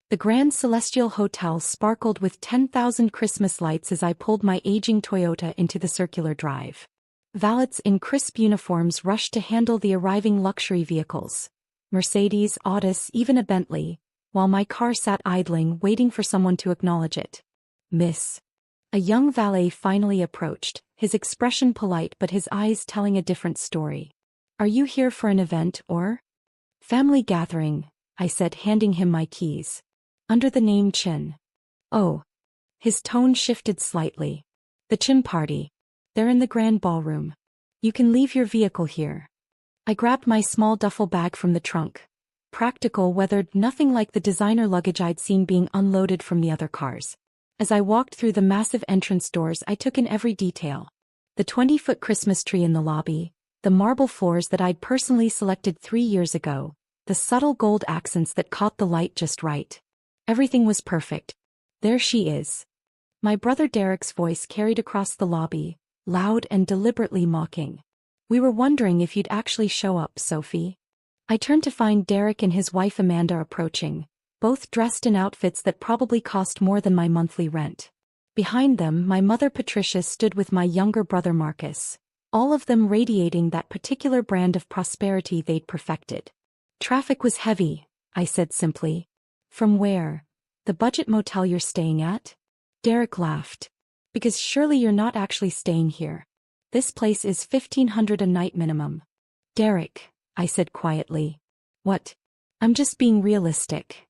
The Grand Celestial Hotel sparkled with 10,000 Christmas lights as I pulled my aging Toyota into the circular drive. Valets in crisp uniforms rushed to handle the arriving luxury vehicles. Mercedes, Audis, even a Bentley, while my car sat idling waiting for someone to acknowledge it. "Miss." A young valet finally approached, his expression polite but his eyes telling a different story. "Are you here for an event or family gathering?" I said, handing him my keys. "Under the name Chin." "Oh." His tone shifted slightly. "The Chin party. They're in the grand ballroom. You can leave your vehicle here." I grabbed my small duffel bag from the trunk. Practical, weathered, nothing like the designer luggage I'd seen being unloaded from the other cars. As I walked through the massive entrance doors, I took in every detail. The 20-foot Christmas tree in the lobby, the marble floors that I'd personally selected 3 years ago, the subtle gold accents that caught the light just right. Everything was perfect. "There she is." My brother Derek's voice carried across the lobby, loud and deliberately mocking. "We were wondering if you'd actually show up, Sophie." I turned to find Derek and his wife Amanda approaching, both dressed in outfits that probably cost more than my monthly rent. Behind them, my mother Patricia stood with my younger brother Marcus, all of them radiating that particular brand of prosperity they'd perfected. "Traffic was heavy," I said simply. "From where? The budget motel you're staying at?" Derek laughed. "Because surely you're not actually staying here. This place is $1,500 a night minimum." "Derek," I said quietly. "What?" "I'm just being realistic."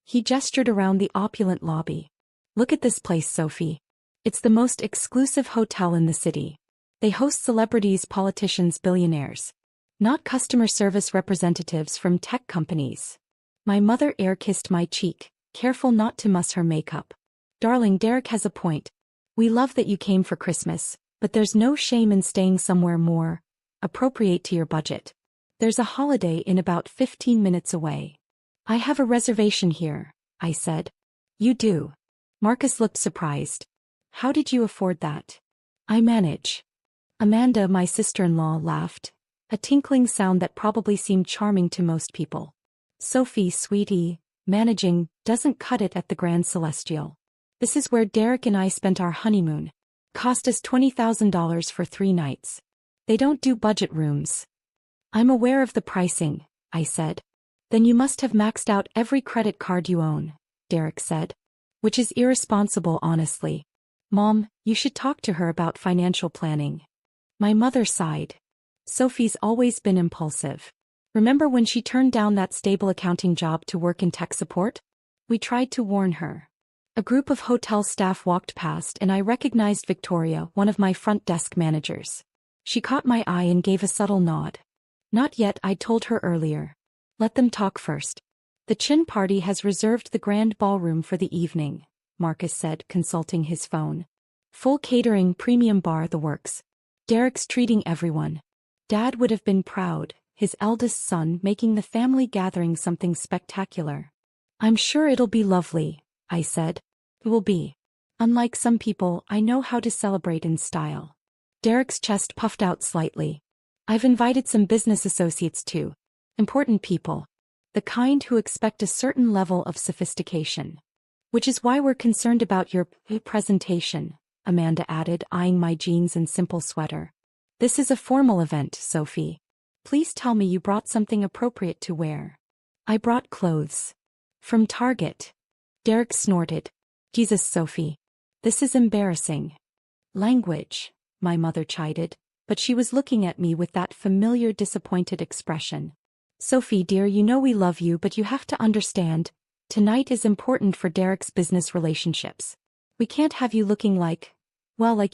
He gestured around the opulent lobby. "Look at this place, Sophie. It's the most exclusive hotel in the city. They host celebrities, politicians, billionaires. Not customer service representatives from tech companies." My mother air-kissed my cheek, careful not to muss her makeup. "Darling, Derek has a point. We love that you came for Christmas, but there's no shame in staying somewhere more appropriate to your budget. There's a Holiday Inn about 15 minutes away." "I have a reservation here," I said. "You do?" Marcus looked surprised. "How did you afford that?" "I manage." Amanda, my sister-in-law, laughed, a tinkling sound that probably seemed charming to most people. "Sophie, sweetie, managing doesn't cut it at the Grand Celestial. This is where Derek and I spent our honeymoon. Cost us $20,000 for 3 nights. They don't do budget rooms." "I'm aware of the pricing," I said. "Then you must have maxed out every credit card you own," Derek said. "Which is irresponsible, honestly. Mom, you should talk to her about financial planning." My mother sighed. "Sophie's always been impulsive. Remember when she turned down that stable accounting job to work in tech support? We tried to warn her." A group of hotel staff walked past and I recognized Victoria, one of my front desk managers. She caught my eye and gave a subtle nod. "Not yet, I told her earlier. Let them talk first." "The Chin party has reserved the grand ballroom for the evening," Marcus said, consulting his phone. "Full catering, premium bar, the works. Derek's treating everyone. Dad would have been proud, his eldest son making the family gathering something spectacular." "I'm sure it'll be lovely," I said. "It will be. Unlike some people, I know how to celebrate in style." Derek's chest puffed out slightly. "I've invited some business associates too. Important people. The kind who expect a certain level of sophistication. Which is why we're concerned about your presentation," Amanda added, eyeing my jeans and simple sweater. "This is a formal event, Sophie. Please tell me you brought something appropriate to wear." "I brought clothes. From Target." Derek snorted. "Jesus, Sophie. This is embarrassing." "Language," my mother chided, but she was looking at me with that familiar disappointed expression. "Sophie dear, you know we love you, but you have to understand, tonight is important for Derek's business relationships. We can't have you looking like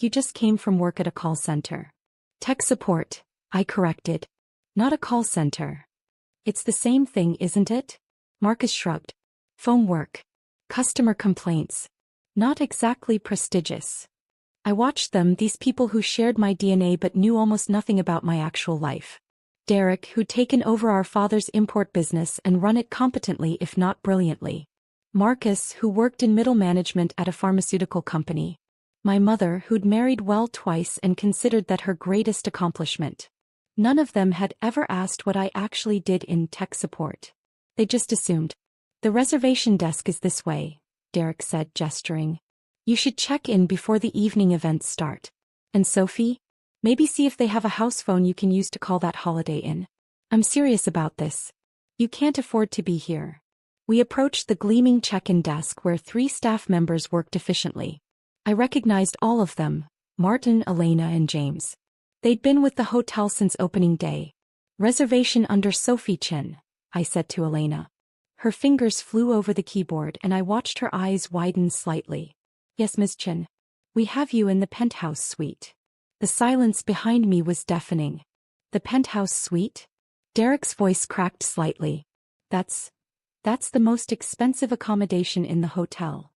you just came from work at a call center." "Tech support," I corrected. "Not a call center." "It's the same thing, isn't it?" Marcus shrugged. "Phone work. Customer complaints. Not exactly prestigious." I watched them, these people who shared my DNA but knew almost nothing about my actual life. Derek, who'd taken over our father's import business and run it competently if not brilliantly. Marcus, who worked in middle management at a pharmaceutical company. My mother, who'd married well twice and considered that her greatest accomplishment. None of them had ever asked what I actually did in tech support. They just assumed. The reservation desk is this way, Derek said, gesturing. You should check in before the evening events start. And Sophie? Maybe see if they have a house phone you can use to call that Holiday Inn. I'm serious about this. You can't afford to be here. We approached the gleaming check-in desk where 3 staff members worked efficiently. I recognized all of them, Martin, Elena, and James. They'd been with the hotel since opening day. Reservation under Sophie Chen, I said to Elena. Her fingers flew over the keyboard and I watched her eyes widen slightly. Yes, Ms. Chen. We have you in the penthouse suite. The silence behind me was deafening. The penthouse suite? Derek's voice cracked slightly. That's the most expensive accommodation in the hotel.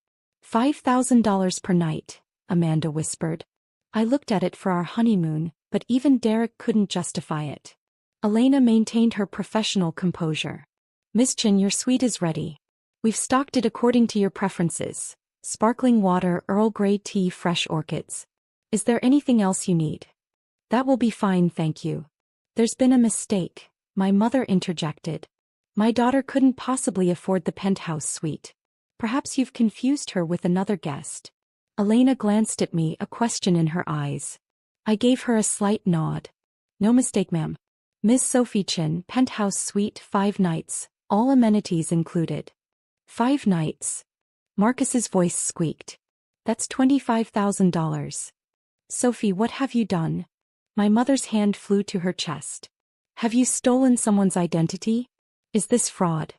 $5,000 per night, Amanda whispered. I looked at it for our honeymoon, but even Derek couldn't justify it. Elena maintained her professional composure. Miss Chen, your suite is ready. We've stocked it according to your preferences. Sparkling water, Earl Grey tea, fresh orchids. Is there anything else you need? That will be fine, thank you. There's been a mistake, my mother interjected. My daughter couldn't possibly afford the penthouse suite. Perhaps you've confused her with another guest. Elena glanced at me, a question in her eyes. I gave her a slight nod. No mistake, ma'am. Ms. Sophie Chen, penthouse suite, 5 nights, all amenities included. 5 nights. Marcus's voice squeaked. That's $25,000. Sophie, what have you done? My mother's hand flew to her chest. Have you stolen someone's identity? Is this fraud?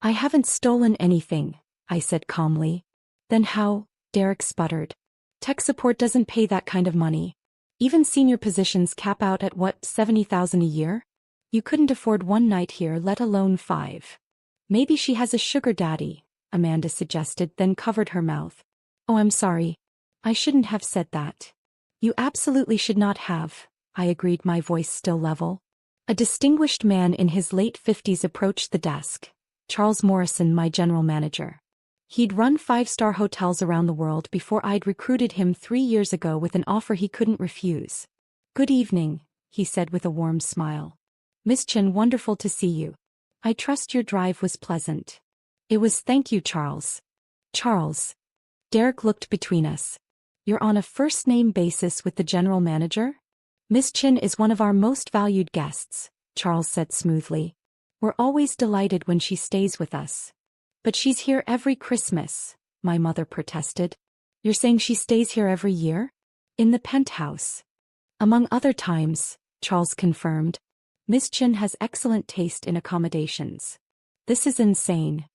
I haven't stolen anything, I said calmly. Then how? Derek sputtered. Tech support doesn't pay that kind of money. Even senior positions cap out at what, $70,000 a year? You couldn't afford 1 night here, let alone 5. Maybe she has a sugar daddy, Amanda suggested, then covered her mouth. Oh, I'm sorry. I shouldn't have said that. You absolutely should not have, I agreed, my voice still level. A distinguished man in his late 50s approached the desk. Charles Morrison, my general manager. He'd run 5-star hotels around the world before I'd recruited him 3 years ago with an offer he couldn't refuse. Good evening, he said with a warm smile. Miss Chen, wonderful to see you. I trust your drive was pleasant. It was, thank you, Charles. Charles. Derek looked between us. You're on a first-name basis with the general manager? Miss Chen is one of our most valued guests, Charles said smoothly. We're always delighted when she stays with us. But she's here every Christmas, my mother protested. You're saying she stays here every year? In the penthouse. Among other times, Charles confirmed. Miss Chen has excellent taste in accommodations. This is insane.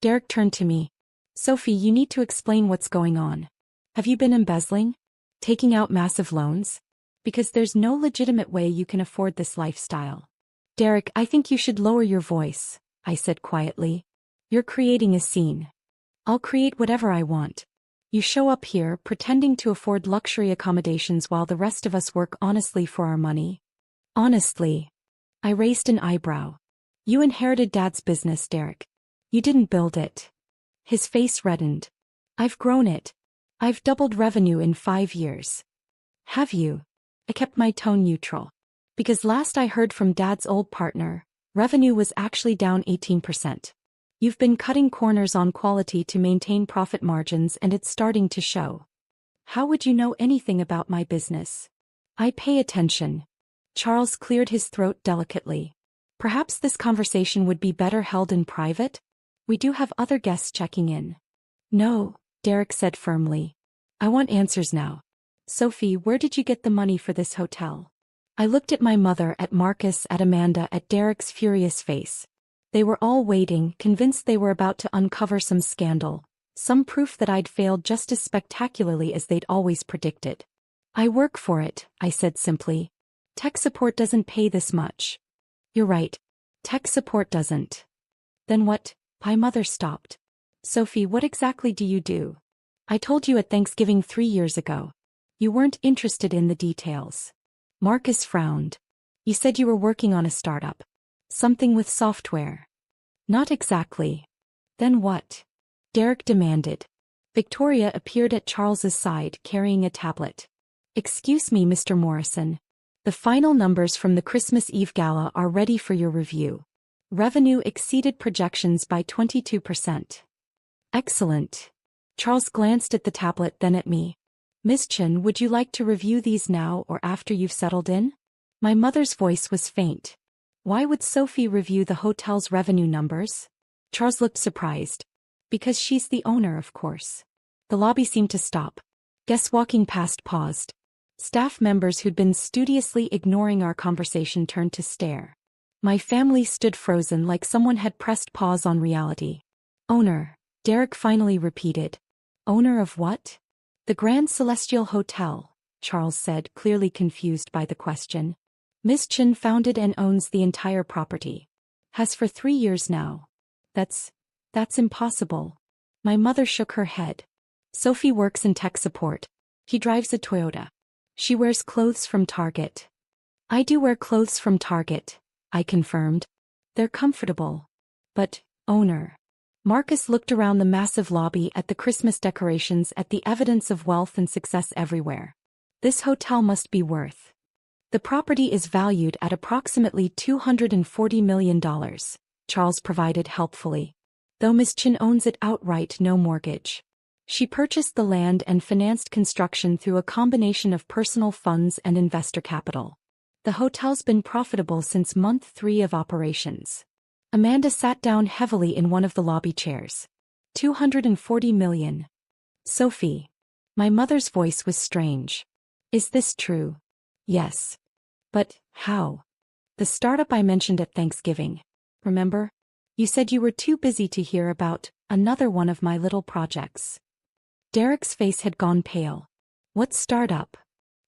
Derek turned to me. Sophie, you need to explain what's going on. Have you been embezzling? Taking out massive loans? Because there's no legitimate way you can afford this lifestyle. Derek, I think you should lower your voice, I said quietly. You're creating a scene. I'll create whatever I want. You show up here pretending to afford luxury accommodations while the rest of us work honestly for our money. Honestly. I raised an eyebrow. You inherited Dad's business, Derek. You didn't build it. His face reddened. I've grown it. I've doubled revenue in 5 years. Have you? I kept my tone neutral. Because last I heard from Dad's old partner, revenue was actually down 18%. You've been cutting corners on quality to maintain profit margins and it's starting to show. How would you know anything about my business? I pay attention. Charles cleared his throat delicately. Perhaps this conversation would be better held in private? We do have other guests checking in. No, Derek said firmly. I want answers now. Sophie, where did you get the money for this hotel? I looked at my mother, at Marcus, at Amanda, at Derek's furious face. They were all waiting, convinced they were about to uncover some scandal, some proof that I'd failed just as spectacularly as they'd always predicted. I work for it, I said simply. Tech support doesn't pay this much. You're right. Tech support doesn't. Then what? My mother stopped. Sophie, what exactly do you do? I told you at Thanksgiving 3 years ago. You weren't interested in the details. Marcus frowned. You said you were working on a startup. Something with software. Not exactly. Then what? Derek demanded. Victoria appeared at Charles's side carrying a tablet. Excuse me, Mr. Morrison. The final numbers from the Christmas Eve gala are ready for your review. Revenue exceeded projections by 22%. Excellent. Charles glanced at the tablet, then at me. Ms. Chen, would you like to review these now or after you've settled in? My mother's voice was faint. Why would Sophie review the hotel's revenue numbers? Charles looked surprised. Because she's the owner, of course. The lobby seemed to stop. Guests walking past paused. Staff members who'd been studiously ignoring our conversation turned to stare. My family stood frozen like someone had pressed pause on reality. Owner, Derek finally repeated. Owner of what? The Grand Celestial Hotel, Charles said, clearly confused by the question. Ms. Chen founded and owns the entire property. Has for 3 years now. That's impossible. My mother shook her head. Sophie works in tech support. He drives a Toyota. She wears clothes from Target. I do wear clothes from Target, I confirmed. They're comfortable. But, owner. Marcus looked around the massive lobby at the Christmas decorations, at the evidence of wealth and success everywhere. This hotel must be worth. The property is valued at approximately $240 million, Charles provided helpfully. Though Ms. Chen owns it outright, no mortgage. She purchased the land and financed construction through a combination of personal funds and investor capital. The hotel's been profitable since month 3 of operations. Amanda sat down heavily in one of the lobby chairs. $240 million. Sophie. My mother's voice was strange. Is this true? Yes. But, how? The startup I mentioned at Thanksgiving. Remember? You said you were too busy to hear about another one of my little projects. Derek's face had gone pale. What startup?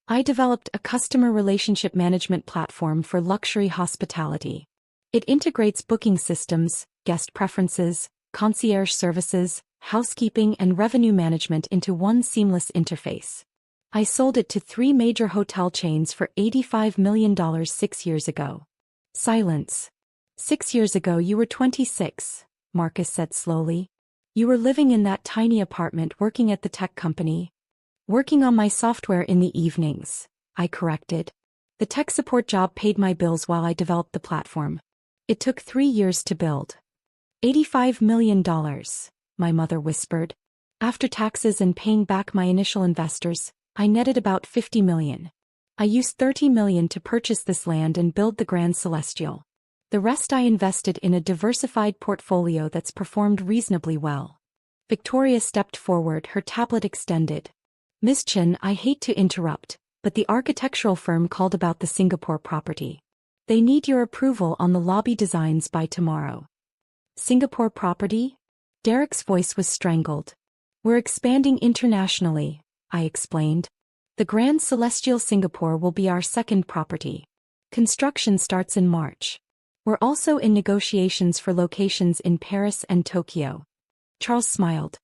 I developed a customer relationship management platform for luxury hospitality. It integrates booking systems, guest preferences, concierge services, housekeeping and revenue management into one seamless interface. I sold it to 3 major hotel chains for $85 million 6 years ago. Silence. 6 years ago you were 26, Marcus said slowly. You were living in that tiny apartment working at the tech company. Working on my software in the evenings, I corrected. The tech support job paid my bills while I developed the platform. It took 3 years to build. $85 million, my mother whispered. After taxes and paying back my initial investors, I netted about $50 million. I used $30 million to purchase this land and build the Grand Celestial. The rest I invested in a diversified portfolio that's performed reasonably well. Victoria stepped forward, her tablet extended. Ms. Chen, I hate to interrupt, but the architectural firm called about the Singapore property. They need your approval on the lobby designs by tomorrow. Singapore property? Derek's voice was strangled. We're expanding internationally, I explained. The Grand Celestial Singapore will be our second property. Construction starts in March. We're also in negotiations for locations in Paris and Tokyo. Charles smiled.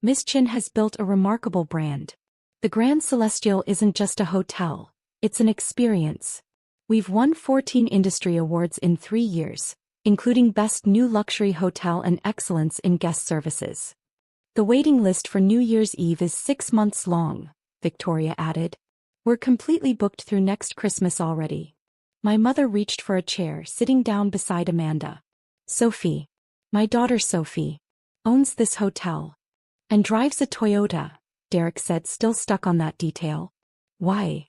Ms. Chen has built a remarkable brand. The Grand Celestial isn't just a hotel, it's an experience. We've won 14 industry awards in 3 years, including Best New Luxury Hotel and Excellence in Guest Services. The waiting list for New Year's Eve is 6 months long, Victoria added. We're completely booked through next Christmas already. My mother reached for a chair, sitting down beside Amanda. Sophie. My daughter Sophie. Owns this hotel. And drives a Toyota, Derek said, still stuck on that detail. Why?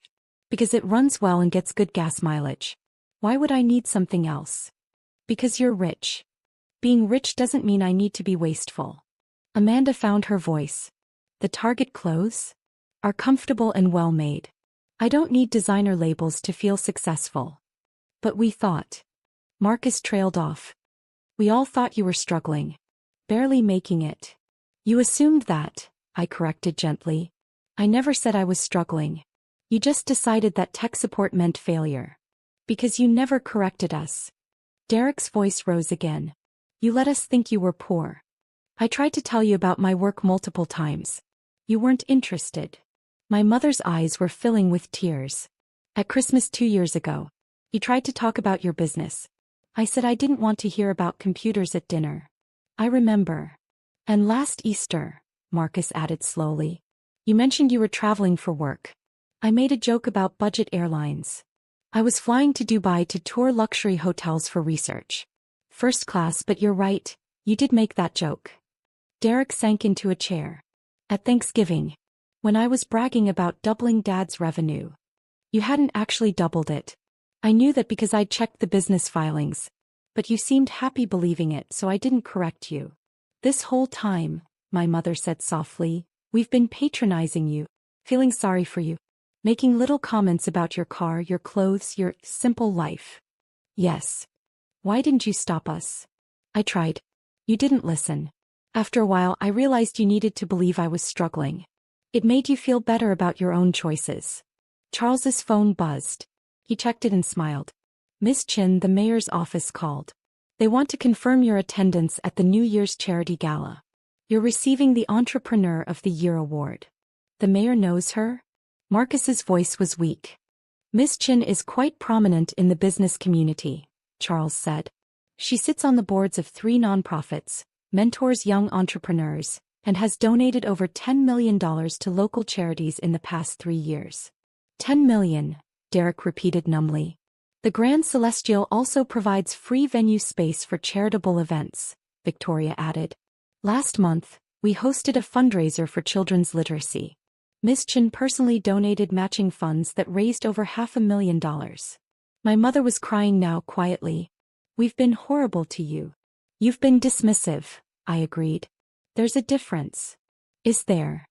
Because it runs well and gets good gas mileage. Why would I need something else? Because you're rich. Being rich doesn't mean I need to be wasteful. Amanda found her voice. The Target clothes are comfortable and well made. I don't need designer labels to feel successful. But we thought. Marcus trailed off. We all thought you were struggling. Barely making it. You assumed that, I corrected gently. I never said I was struggling. You just decided that tech support meant failure. Because you never corrected us. Derek's voice rose again. You let us think you were poor. I tried to tell you about my work multiple times. You weren't interested. My mother's eyes were filling with tears. At Christmas 2 years ago, you tried to talk about your business. I said I didn't want to hear about computers at dinner. I remember. And last Easter, Marcus added slowly. You mentioned you were traveling for work. I made a joke about budget airlines. I was flying to Dubai to tour luxury hotels for research. First class, but you're right, you did make that joke. Derek sank into a chair. At Thanksgiving, when I was bragging about doubling Dad's revenue. You hadn't actually doubled it. I knew that because I'd checked the business filings. But you seemed happy believing it, so I didn't correct you. This whole time, my mother said softly, we've been patronizing you, feeling sorry for you, making little comments about your car, your clothes, your simple life. Yes. Why didn't you stop us? I tried. You didn't listen. After a while, I realized you needed to believe I was struggling. It made you feel better about your own choices. Charles's phone buzzed. He checked it and smiled. Miss Chin, the mayor's office called. They want to confirm your attendance at the New Year's charity gala. You're receiving the Entrepreneur of the Year award. The mayor knows her? Marcus's voice was weak. Miss Chin is quite prominent in the business community, Charles said. She sits on the boards of 3 nonprofits, mentors young entrepreneurs, and has donated over $10 million to local charities in the past 3 years. 10 million, Derek repeated numbly. The Grand Celestial also provides free venue space for charitable events, Victoria added. Last month, we hosted a fundraiser for children's literacy. Miss Chin personally donated matching funds that raised over $500,000. My mother was crying now quietly. We've been horrible to you. You've been dismissive, I agreed. There's a difference. Is there?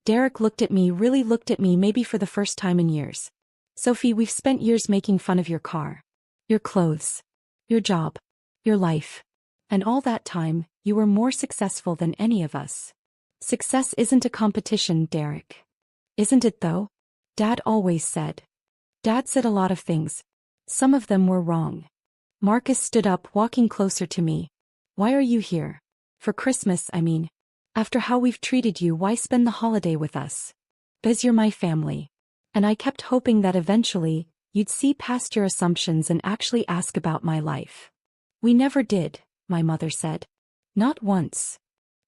Derek looked at me, really looked at me, maybe for the first time in years. Sophie, we've spent years making fun of your car, your clothes, your job, your life. And all that time, you were more successful than any of us. Success isn't a competition, Derek. Isn't it though? Dad always said. Dad said a lot of things. Some of them were wrong. Marcus stood up, walking closer to me. Why are you here? For Christmas, I mean. After how we've treated you, why spend the holiday with us? Because you're my family. And I kept hoping that eventually, you'd see past your assumptions and actually ask about my life. We never did, my mother said. Not once.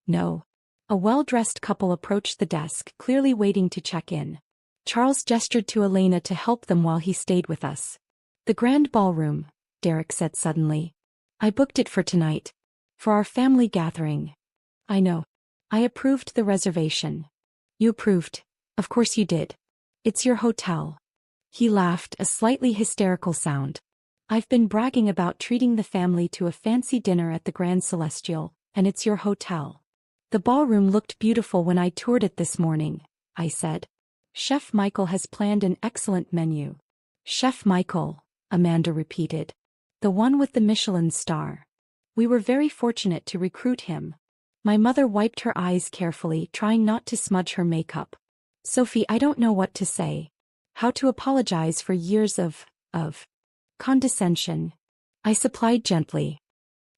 No. A well-dressed couple approached the desk, clearly waiting to check in. Charles gestured to Elena to help them while he stayed with us. The grand ballroom, Derek said suddenly. I booked it for tonight. For our family gathering. I know. I approved the reservation. You approved. Of course you did. It's your hotel. He laughed, a slightly hysterical sound. I've been bragging about treating the family to a fancy dinner at the Grand Celestial, and it's your hotel. The ballroom looked beautiful when I toured it this morning, I said. Chef Michael has planned an excellent menu. Chef Michael, Amanda repeated. The one with the Michelin star. We were very fortunate to recruit him. My mother wiped her eyes carefully, trying not to smudge her makeup. Sophie, I don't know what to say. How to apologize for years of condescension. I supplied gently.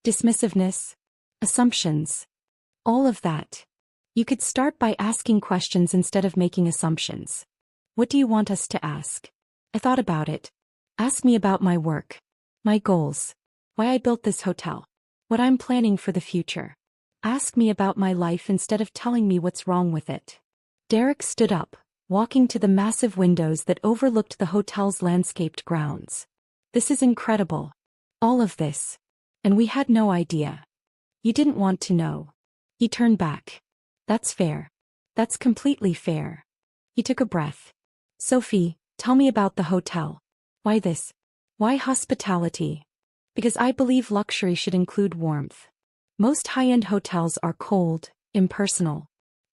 Dismissiveness. Assumptions. All of that. You could start by asking questions instead of making assumptions. What do you want us to ask? I thought about it. Ask me about my work. My goals. Why I built this hotel. What I'm planning for the future. Ask me about my life instead of telling me what's wrong with it. Derek stood up, walking to the massive windows that overlooked the hotel's landscaped grounds. This is incredible. All of this. And we had no idea. You didn't want to know. He turned back. That's fair. That's completely fair. He took a breath. Sophie, tell me about the hotel. Why this? Why hospitality? Because I believe luxury should include warmth. Most high-end hotels are cold, impersonal.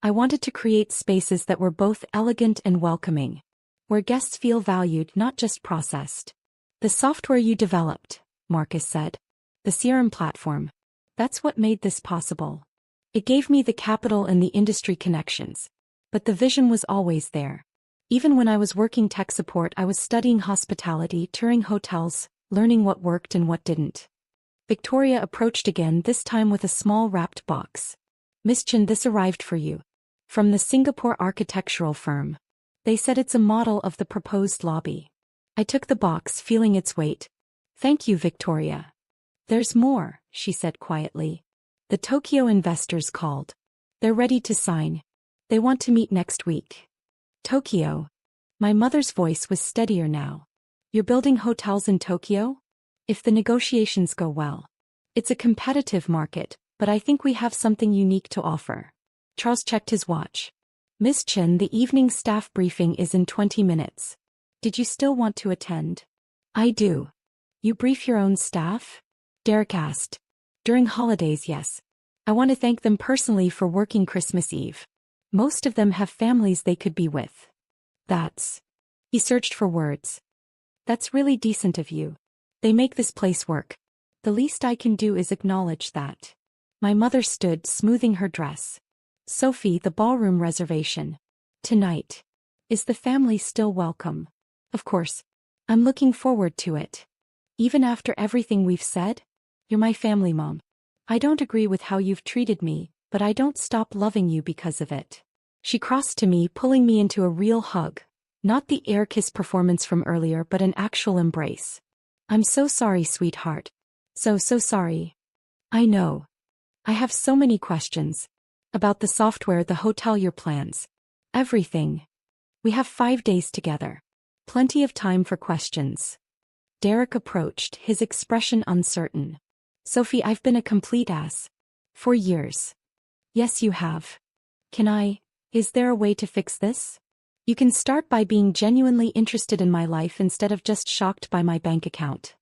I wanted to create spaces that were both elegant and welcoming, where guests feel valued, not just processed. The software you developed, Marcus said. The CRM platform. That's what made this possible. It gave me the capital and the industry connections. But the vision was always there. Even when I was working tech support, I was studying hospitality, touring hotels, learning what worked and what didn't. Victoria approached again, this time with a small wrapped box. Miss Chin, this arrived for you. From the Singapore architectural firm. They said it's a model of the proposed lobby. I took the box, feeling its weight. Thank you, Victoria. There's more, she said quietly. The Tokyo investors called. They're ready to sign. They want to meet next week. Tokyo. My mother's voice was steadier now. You're building hotels in Tokyo? If the negotiations go well. It's a competitive market, but I think we have something unique to offer. Charles checked his watch. Miss Chen, the evening staff briefing is in 20 minutes. Did you still want to attend? I do. You brief your own staff? Derek asked. During holidays, yes. I want to thank them personally for working Christmas Eve. Most of them have families they could be with. That's... He searched for words. That's really decent of you. They make this place work. The least I can do is acknowledge that. My mother stood, smoothing her dress. Sophie, the ballroom reservation. Tonight. Is the family still welcome? Of course. I'm looking forward to it. Even after everything we've said? You're my family, Mom. I don't agree with how you've treated me, but I don't stop loving you because of it. She crossed to me, pulling me into a real hug. Not the air kiss performance from earlier, but an actual embrace. I'm so sorry, sweetheart. So sorry. I know. I have so many questions. About the software, the hotel, your plans. Everything. We have 5 days together. Plenty of time for questions. Derek approached, his expression uncertain. Sophie, I've been a complete ass. For years. Yes, you have. Is there a way to fix this? You can start by being genuinely interested in my life instead of just shocked by my bank account.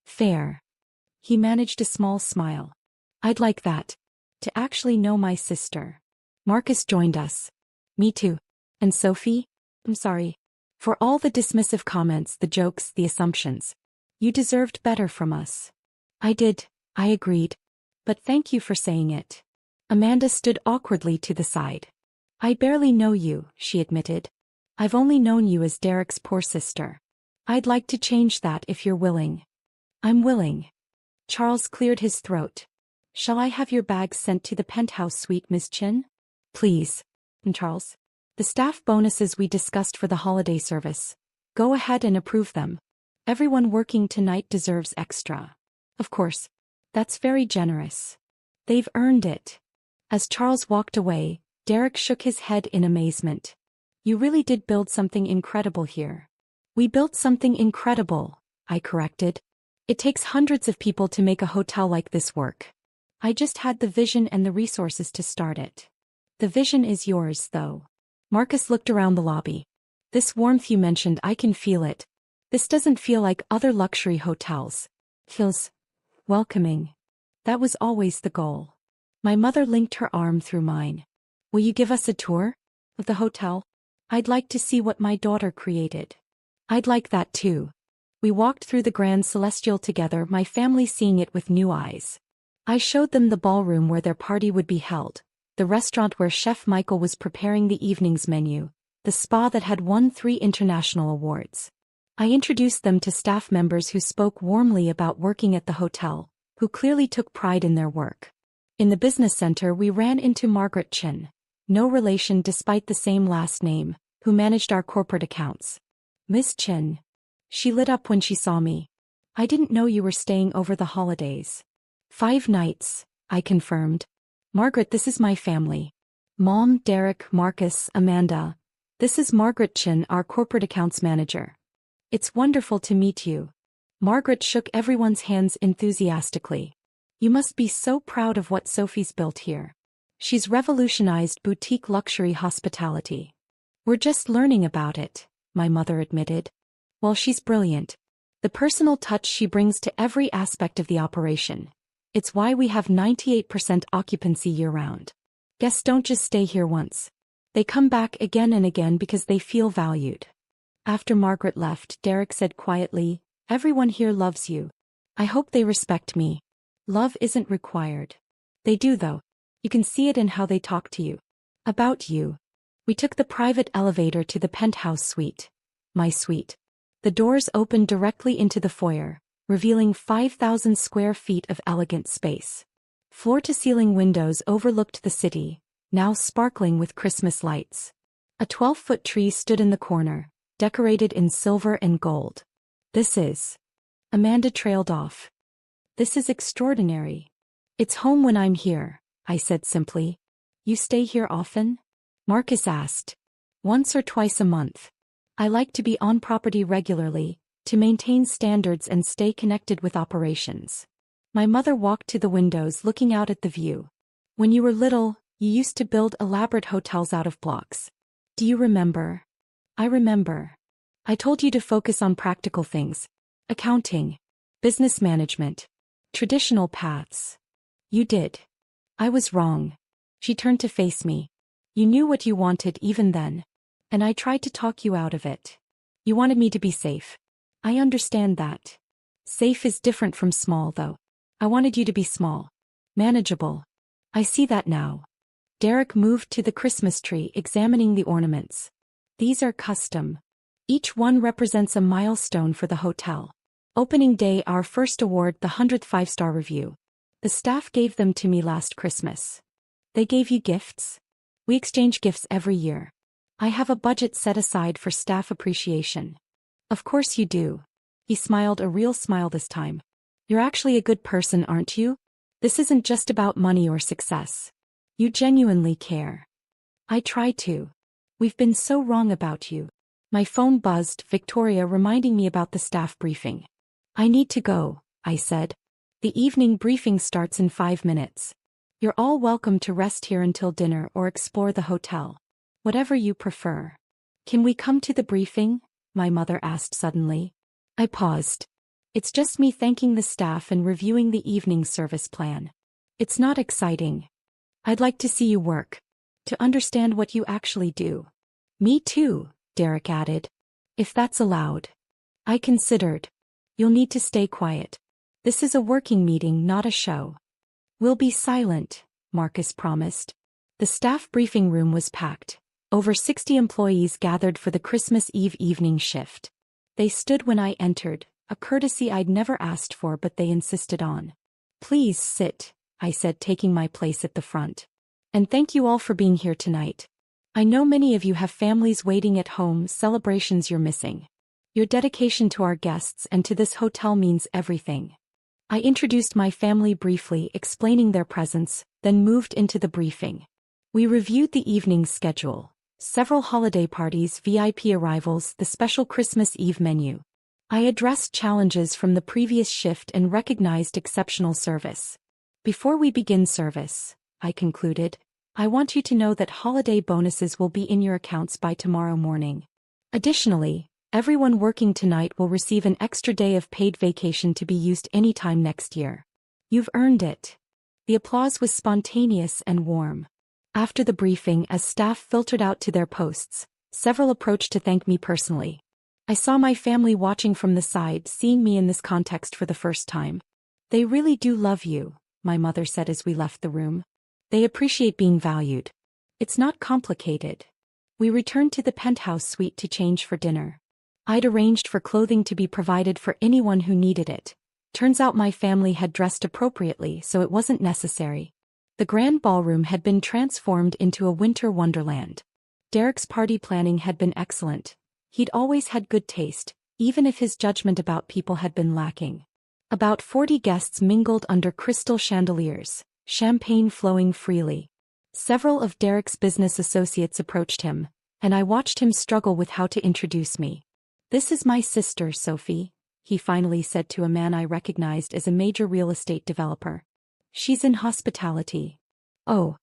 Fair. He managed a small smile. I'd like that. To actually know my sister. Marcus joined us. Me too. And Sophie? I'm sorry. For all the dismissive comments, the jokes, the assumptions. You deserved better from us. I did, I agreed. But thank you for saying it. Amanda stood awkwardly to the side. I barely know you, she admitted. I've only known you as Derek's poor sister. I'd like to change that if you're willing. I'm willing. Charles cleared his throat. Shall I have your bags sent to the penthouse suite, Miss Chen? Please. And Charles. The staff bonuses we discussed for the holiday service. Go ahead and approve them. Everyone working tonight deserves extra. Of course. That's very generous. They've earned it. As Charles walked away, Derek shook his head in amazement. You really did build something incredible here. We built something incredible, I corrected. It takes hundreds of people to make a hotel like this work. I just had the vision and the resources to start it. The vision is yours, though. Marcus looked around the lobby. This warmth you mentioned, I can feel it. This doesn't feel like other luxury hotels. Feels welcoming. That was always the goal. My mother linked her arm through mine. Will you give us a tour of the hotel? I'd like to see what my daughter created. I'd like that too. We walked through the Grand Celestial together, my family seeing it with new eyes. I showed them the ballroom where their party would be held, the restaurant where Chef Michael was preparing the evening's menu, the spa that had won 3 international awards. I introduced them to staff members who spoke warmly about working at the hotel, who clearly took pride in their work. In the business center, we ran into Margaret Chen, no relation despite the same last name, who managed our corporate accounts. Miss Chen. She lit up when she saw me. I didn't know you were staying over the holidays. 5 nights, I confirmed. Margaret, this is my family. Mom, Derek, Marcus, Amanda. This is Margaret Chen, our corporate accounts manager. It's wonderful to meet you. Margaret shook everyone's hands enthusiastically. You must be so proud of what Sophie's built here. She's revolutionized boutique luxury hospitality. We're just learning about it, my mother admitted. Well, she's brilliant. The personal touch she brings to every aspect of the operation. It's why we have 98% occupancy year-round. Guests don't just stay here once. They come back again and again because they feel valued. After Margaret left, Derek said quietly, everyone here loves you. I hope they respect me. Love isn't required. They do though. You can see it in how they talk to you. About you. We took the private elevator to the penthouse suite. My suite. The doors opened directly into the foyer, revealing 5,000 square feet of elegant space. Floor-to-ceiling windows overlooked the city, now sparkling with Christmas lights. A 12-foot tree stood in the corner, decorated in silver and gold. This is... Amanda trailed off. This is extraordinary. It's home when I'm here, I said simply. You stay here often? Marcus asked. Once or twice a month. I like to be on property regularly, to maintain standards and stay connected with operations. My mother walked to the windows looking out at the view. When you were little, you used to build elaborate hotels out of blocks. Do you remember? I remember. I told you to focus on practical things. Accounting. Business management. Traditional paths. You did. I was wrong. She turned to face me. You knew what you wanted even then. And I tried to talk you out of it. You wanted me to be safe. I understand that. Safe is different from small, though. I wanted you to be small. Manageable. I see that now. Derek moved to the Christmas tree, examining the ornaments. These are custom. Each one represents a milestone for the hotel. Opening day, our first award, the 100th five-star review. The staff gave them to me last Christmas. They gave you gifts? We exchange gifts every year. I have a budget set aside for staff appreciation. Of course you do. He smiled, a real smile this time. You're actually a good person, aren't you? This isn't just about money or success. You genuinely care. I try to. We've been so wrong about you. My phone buzzed, Victoria reminding me about the staff briefing. I need to go, I said. The evening briefing starts in 5 minutes. You're all welcome to rest here until dinner or explore the hotel. Whatever you prefer. Can we come to the briefing? My mother asked suddenly. I paused. It's just me thanking the staff and reviewing the evening service plan. It's not exciting. I'd like to see you work. To understand what you actually do. Me too, Derek added. If that's allowed. I considered. You'll need to stay quiet. This is a working meeting, not a show. We'll be silent, Marcus promised. The staff briefing room was packed. Over 60 employees gathered for the Christmas Eve evening shift. They stood when I entered, a courtesy I'd never asked for but they insisted on. Please sit, I said, taking my place at the front. And thank you all for being here tonight. I know many of you have families waiting at home, celebrations you're missing. Your dedication to our guests and to this hotel means everything. I introduced my family briefly, explaining their presence, then moved into the briefing. We reviewed the evening's schedule. Several holiday parties, VIP arrivals, the special Christmas Eve menu. I addressed challenges from the previous shift and recognized exceptional service. Before we begin service, I concluded, I want you to know that holiday bonuses will be in your accounts by tomorrow morning. Additionally, everyone working tonight will receive an extra day of paid vacation to be used anytime next year. You've earned it. The applause was spontaneous and warm. After the briefing, as staff filtered out to their posts, several approached to thank me personally. I saw my family watching from the side, seeing me in this context for the first time. They really do love you, my mother said as we left the room. They appreciate being valued. It's not complicated. We returned to the penthouse suite to change for dinner. I'd arranged for clothing to be provided for anyone who needed it. Turns out my family had dressed appropriately, so it wasn't necessary. The grand ballroom had been transformed into a winter wonderland. Derek's party planning had been excellent. He'd always had good taste, even if his judgment about people had been lacking. About 40 guests mingled under crystal chandeliers, champagne flowing freely. Several of Derek's business associates approached him, and I watched him struggle with how to introduce me. This is my sister, Sophie, he finally said to a man I recognized as a major real estate developer. She's in hospitality. Oh.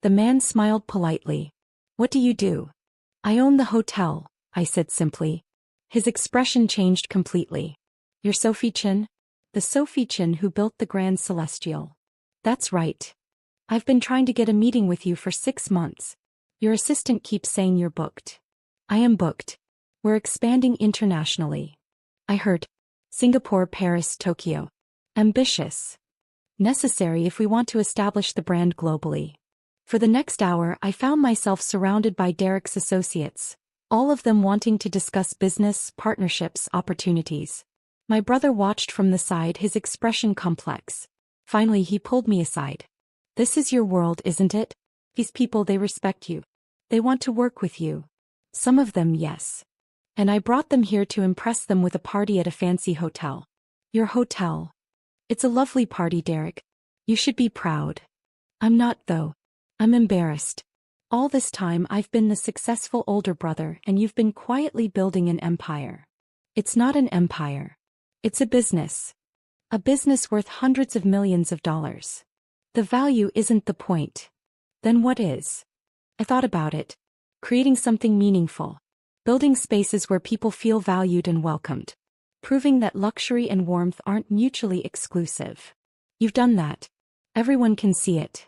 The man smiled politely. What do you do? I own the hotel, I said simply. His expression changed completely. You're Sophie Chin? The Sophie Chin who built the Grand Celestial. That's right. I've been trying to get a meeting with you for 6 months. Your assistant keeps saying you're booked. I am booked. We're expanding internationally. I heard. Singapore, Paris, Tokyo. Ambitious. Necessary if we want to establish the brand globally. For the next hour, I found myself surrounded by Derek's associates, all of them wanting to discuss business, partnerships, opportunities. My brother watched from the side, his expression complex. Finally, he pulled me aside. This is your world, isn't it? These people, they respect you. They want to work with you. Some of them, yes. And I brought them here to impress them with a party at a fancy hotel. Your hotel. It's a lovely party, Derek. You should be proud. I'm not, though. I'm embarrassed. All this time I've been the successful older brother and you've been quietly building an empire. It's not an empire. It's a business. A business worth hundreds of millions of dollars. The value isn't the point. Then what is? I thought about it. Creating something meaningful. Building spaces where people feel valued and welcomed. Proving that luxury and warmth aren't mutually exclusive. You've done that. Everyone can see it.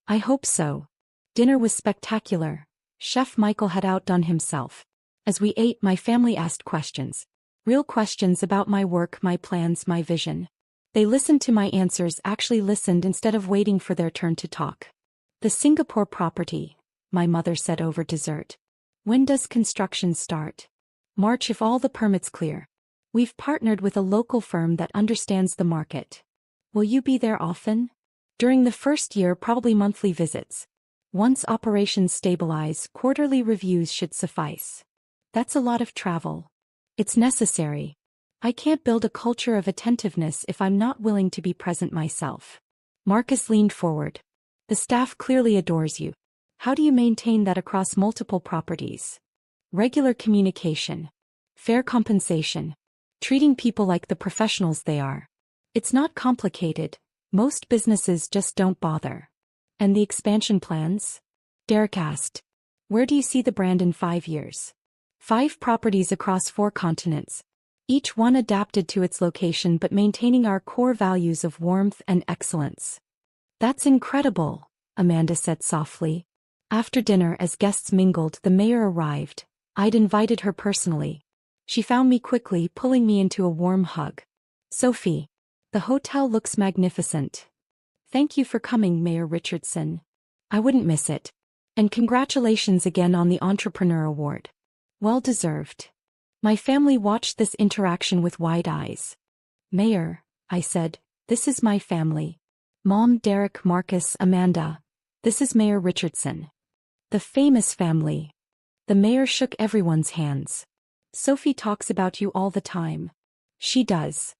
I hope so. Dinner was spectacular. Chef Michael had outdone himself. As we ate, my family asked questions. Real questions about my work, my plans, my vision. They listened to my answers, actually listened instead of waiting for their turn to talk. The Singapore property, my mother said over dessert. When does construction start? March if all the permits clear. We've partnered with a local firm that understands the market. Will you be there often? During the first year, probably monthly visits. Once operations stabilize, quarterly reviews should suffice. That's a lot of travel. It's necessary. I can't build a culture of attentiveness if I'm not willing to be present myself. Marcus leaned forward. The staff clearly adores you. How do you maintain that across multiple properties? Regular communication. Fair compensation. Treating people like the professionals they are. It's not complicated. Most businesses just don't bother. And the expansion plans? Derek asked. Where do you see the brand in 5 years? 5 properties across 4 continents. Each one adapted to its location but maintaining our core values of warmth and excellence. That's incredible, Amanda said softly. After dinner, as guests mingled, the mayor arrived. I'd invited her personally. She found me quickly, pulling me into a warm hug. Sophie. The hotel looks magnificent. Thank you for coming, Mayor Richardson. I wouldn't miss it. And congratulations again on the Entrepreneur Award. Well deserved. My family watched this interaction with wide eyes. Mayor, I said, this is my family. Mom, Derek, Marcus, Amanda. This is Mayor Richardson. The famous family. The mayor shook everyone's hands. Sophie talks about you all the time. She does.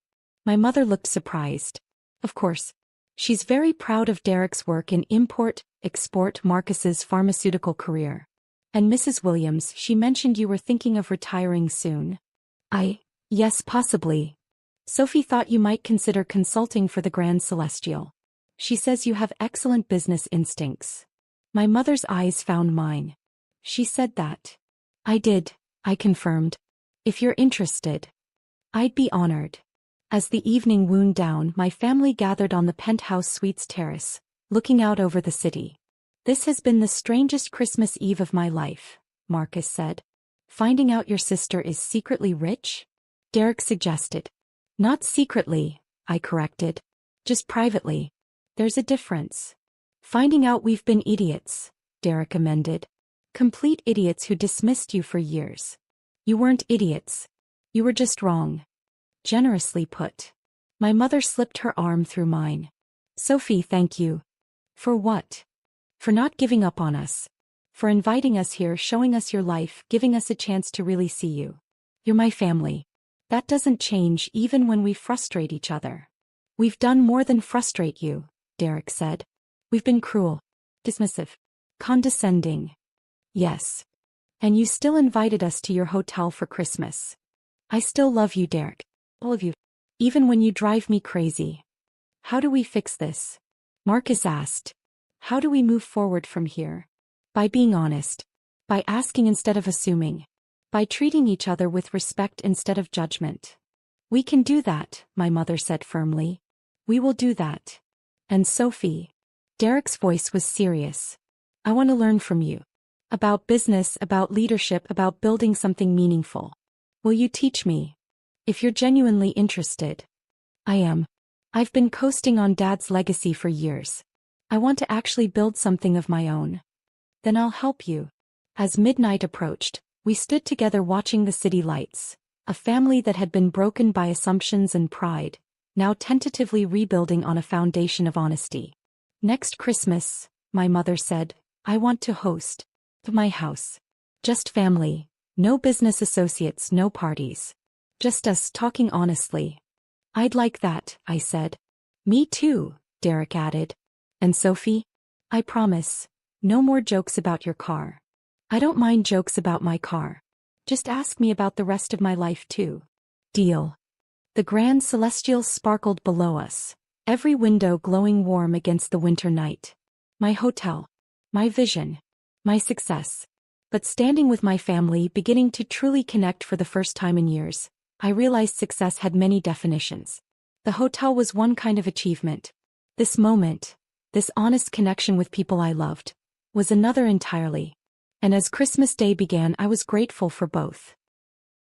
My mother looked surprised. Of course. She's very proud of Derek's work in import-export, Marcus's pharmaceutical career. And Mrs. Williams, she mentioned you were thinking of retiring soon. Yes, possibly. Sophie thought you might consider consulting for the Grand Celestial. She says you have excellent business instincts. My mother's eyes found mine. She said that. I did, I confirmed. If you're interested. I'd be honored. As the evening wound down, my family gathered on the penthouse suite's terrace, looking out over the city. This has been the strangest Christmas Eve of my life, Marcus said. Finding out your sister is secretly rich? Derek suggested. Not secretly, I corrected. Just privately. There's a difference. Finding out we've been idiots, Derek amended. Complete idiots who dismissed you for years. You weren't idiots. You were just wrong. Generously put. My mother slipped her arm through mine. Sophie, thank you. For what? For not giving up on us. For inviting us here, showing us your life, giving us a chance to really see you. You're my family. That doesn't change even when we frustrate each other. We've done more than frustrate you, Derek said. We've been cruel, dismissive, condescending. Yes. And you still invited us to your hotel for Christmas. I still love you, Derek. All of you. Even when you drive me crazy. How do we fix this? Marcus asked. How do we move forward from here? By being honest. By asking instead of assuming. By treating each other with respect instead of judgment. We can do that, my mother said firmly. We will do that. And Sophie. Derek's voice was serious. I want to learn from you. About business, about leadership, about building something meaningful. Will you teach me? If you're genuinely interested. I am. I've been coasting on Dad's legacy for years. I want to actually build something of my own. Then I'll help you. As midnight approached, we stood together watching the city lights, a family that had been broken by assumptions and pride, now tentatively rebuilding on a foundation of honesty. Next Christmas, my mother said, I want to host. To my house. Just family, no business associates, no parties. Just us talking honestly. I'd like that, I said. Me too, Derek added. And Sophie? I promise. No more jokes about your car. I don't mind jokes about my car. Just ask me about the rest of my life too. Deal. The grand celestials sparkled below us, every window glowing warm against the winter night. My hotel. My vision. My success. But standing with my family, beginning to truly connect for the first time in years, I realized success had many definitions. The hotel was one kind of achievement. This moment, this honest connection with people I loved, was another entirely. And as Christmas Day began, I was grateful for both.